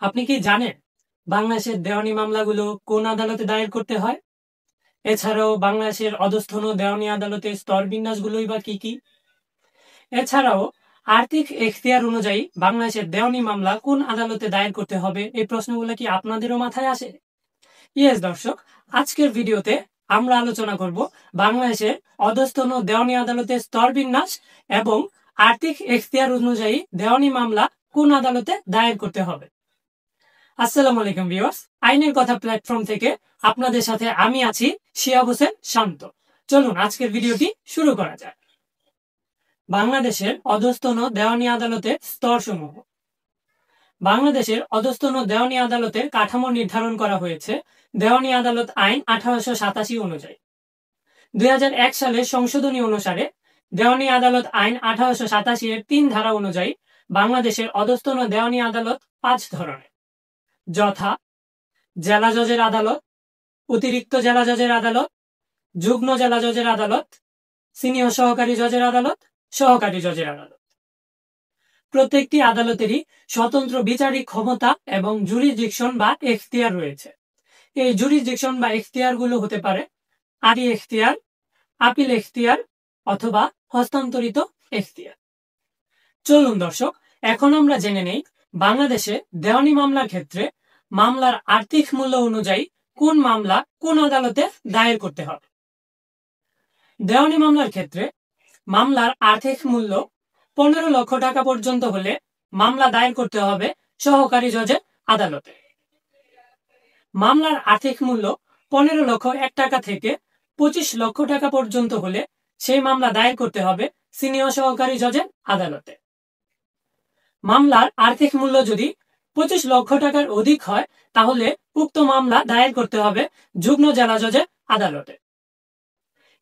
আপনি কি জানেন বাংলাদেশের দেওয়ানি মামলাগুলো কোন আদালতে দায়ের করতে হয়? এছাড়াও বাংলাদেশের অধস্থন ও দেওয়ানি আদালতের স্তর বিন্যাসগুলোই বা কি কি? এছাড়াও আর্থিক এখতিয়ার অনুযায়ী বাংলাদেশের দেওয়ানি মামলা কোন আদালতে দায়ের করতে হবে, এই প্রশ্নগুলো কি আপনাদেরও মাথায় আসে? ইয়েস দর্শক, আজকের ভিডিওতে আমরা আলোচনা করব বাংলাদেশের অধস্থন ও দেওয়ানি আদালতের স্তর বিন্যাস এবং আর্থিক এখতিয়ার অনুযায়ী দেওয়ানি মামলা কোন আদালতে দায়ের করতে হবে। আসসালামু আলাইকুম ভিউয়ার্স, আইনের কথা প্ল্যাটফর্ম থেকে আপনাদের সাথে আমি আছি শিহাব হোসেন শান্ত। চলুন আজকের ভিডিওটি শুরু করা যাক। বাংলাদেশের অধস্তন দেওয়ানি আদালতের স্তরসমূহ। বাংলাদেশের অধস্তন দেওয়ানি আদালতের কাঠামো নির্ধারণ করা হয়েছে দেওয়ানি আদালত আইন 1887 অনুযায়ী। 2001 সালের সংশোধনী অনুসারে দেওয়ানি আদালত আইন 1887 এর 3 ধারা অনুযায়ী বাংলাদেশের অধস্তন দেওয়ানি আদালত 5 ধরনের, যথা জেলা জজের আদালত, অতিরিক্ত জেলা জজের আদালত, যুগ্ম জেলা জজের আদালত, সিনিয়র সহকারী জজের আদালত, সহকারী জজের আদালত। প্রত্যেকটি আদালতেরই স্বতন্ত্র বিচারিক ক্ষমতা এবং জুরিসডিকশন বা এখতিয়ার রয়েছে। এই জুরিসডিকশন বা এখতিয়ারগুলো হতে পারে আদি এখতিয়ার, আপিল এখতিয়ার অথবা হস্তান্তরিত এখতিয়ার। চলুন দর্শক, এখন আমরা জেনে নেই বাংলাদেশে দেওয়ানি মামলার ক্ষেত্রে মামলার আর্থিক মূল্য অনুযায়ী কোন মামলা কোন আদালতে দায়ের করতে হবে। দেওয়ানি মামলার ক্ষেত্রে মামলার আর্থিক মূল্য 15 লক্ষ টাকা পর্যন্ত হলে মামলা দায়ের করতে হবে সহকারী জজের আদালতে। মামলার আর্থিক মূল্য 15 লক্ষ 1 টাকা থেকে 25 লক্ষ টাকা পর্যন্ত হলে সেই মামলা দায়ের করতে হবে সিনিয়র সহকারী জজের আদালতে। মামলার আর্থিক মূল্য যদি 25 লক্ষ টাকার অধিক হয় তাহলে উক্ত মামলা দায়ের করতে হবে যুগ্ম জেলা জজের আদালতে।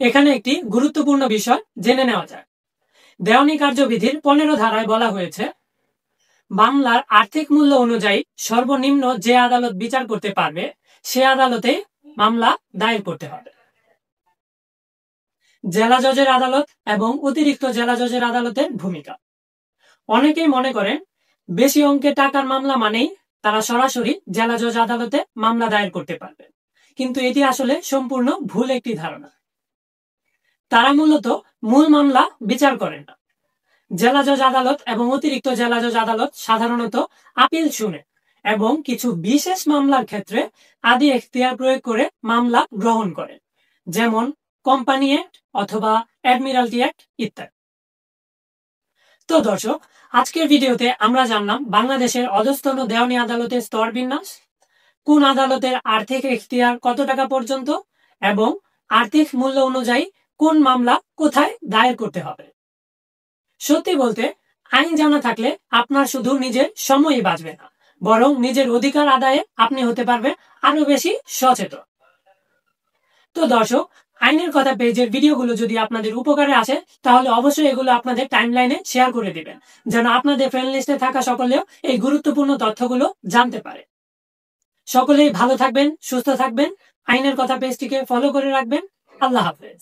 এখানে একটি গুরুত্বপূর্ণ বিষয় জেনে নেওয়া যায়। দেওয়ানি কার্যবিধির 15 ধারায় বলা হয়েছে, মামলার আর্থিক মূল্য অনুযায়ী সর্বনিম্ন যে আদালত বিচার করতে পারবে সে আদালতে মামলা দায়ের করতে হবে। জেলা জজের আদালত এবং অতিরিক্ত জেলা জজের আদালতের ভূমিকা। অনেকেই মনে করেন বেশি অঙ্কের টাকার মামলা মানেই তারা সরাসরি জেলা জজ আদালতে মামলা দায়ের করতে পারবে, কিন্তু এটি আসলে সম্পূর্ণ ভুল একটি ধারণা। তারা মূলত মূল মামলা বিচার করেন না। জেলা জজ আদালত এবং অতিরিক্ত জেলা জজ আদালত সাধারণত আপিল শুনে এবং কিছু বিশেষ মামলার ক্ষেত্রে আদি এখতিয়ার প্রয়োগ করে মামলা গ্রহণ করে, যেমন কোম্পানি অ্যাক্ট অথবা অ্যাডমিরালটি অ্যাক্ট ইত্যাদি। তো দর্শক, আজকের ভিডিওতে আমরা জানলাম বাংলাদেশের অধস্তন দেওয়ানি আদালতের স্তর বিন্যাস, কোন আদালতের আর্থিক এখতিয়ার কত টাকা পর্যন্ত এবং আর্থিক মূল্য অনুযায়ী কোন মামলা কোথায় দায়ের করতে হবে। সত্যি বলতে আইন জানা থাকলে আপনার শুধু নিজের সময়ই বাঁচবে না, বরং নিজের অধিকার আদায়ে আপনি হতে পারবেন আরো বেশি সচেতন। তো দর্শক, আইনের কথা পেজের ভিডিওগুলো যদি আপনাদের উপকারে আসে তাহলে অবশ্যই এগুলো আপনাদের টাইমলাইনে শেয়ার করে দিবেন, যেন আপনাদের ফ্রেন্ড লিস্টে থাকা সকলেও এই গুরুত্বপূর্ণ তথ্যগুলো জানতে পারে। সকলেই ভালো থাকবেন, সুস্থ থাকবেন, আইনের কথা পেজটিকে ফলো করে রাখবেন। আল্লাহ হাফেজ।